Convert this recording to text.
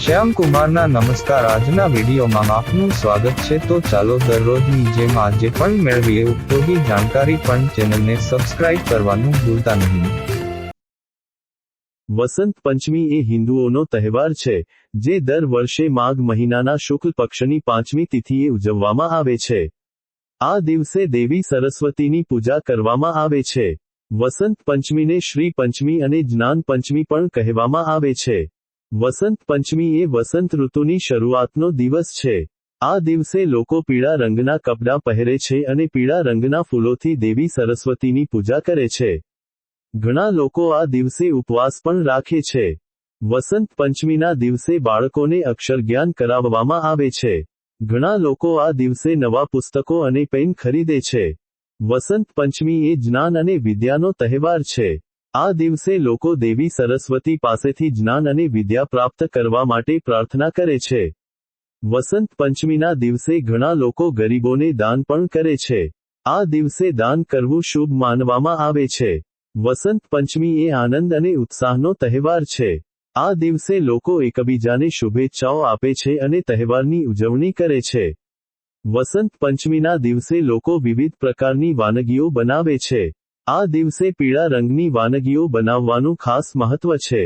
શ્યામ કુમારના નમસ્કાર। આજના વિડીયોમાં આપનું સ્વાગત છે। તો ચાલો દરરોજની જેમ આજે પણ મેળવીએ ઉપયોગી જાણકારી, પણ ચેનલને સબસ્ક્રાઇબ કરવાનું ભૂલતા નહીં। વસંત પંચમી એ હિન્દુઓનો તહેવાર છે, જે દર વર્ષે માઘ મહિનાના શુક્લ પક્ષની 5મી તિથિએ ઉજવવામાં આવે છે। આ દિવસે દેવી સરસ્વતીની પૂજા કરવામાં આવે છે। વસંત પંચમીને શ્રી પંચમી અને જ્ઞાન પંચમી પણ કહેવામાં આવે છે। વસંત પંચમી એ વસંત ઋતુની શરૂઆતનો દિવસ છે। આ દિવસે લોકો પીળા રંગના કપડાં પહેરે છે અને પીળા રંગના ફૂલોથી દેવી સરસ્વતીની પૂજા કરે છે। ઘણા લોકો આ દિવસે ઉપવાસ પણ રાખે છે। વસંત પંચમીના દિવસે બાળકોને અક્ષરજ્ઞાન કરાવવામાં આવે છે। ઘણા લોકો આ દિવસે નવા પુસ્તકો અને પેન ખરીદે છે। વસંત પંચમી એ જ્ઞાન અને વિદ્યાનો તહેવાર છે। આ દિવસે લોકો દેવી સરસ્વતી પાસેથી જ્ઞાન અને વિદ્યા પ્રાપ્ત કરવા માટે પ્રાર્થના કરે છે। વસંત પંચમીના દિવસે ઘણા લોકો ગરીબોને દાન પણ કરે છે। આ દિવસે દાન કરવું શુભ માનવામાં આવે છે। વસંત પંચમી એ આનંદ અને ઉત્સાહનો તહેવાર છે। આ દિવસે લોકો એકબીજાને શુભેચ્છાઓ આપે છે અને તહેવારની ઉજવણી કરે છે। વસંત પંચમીના દિવસે લોકો વિવિધ પ્રકારની વાનગીઓ બનાવે છે। આ દિવસે પીળા રંગની વાનગીઓ બનાવવાનું ખાસ મહત્વ છે।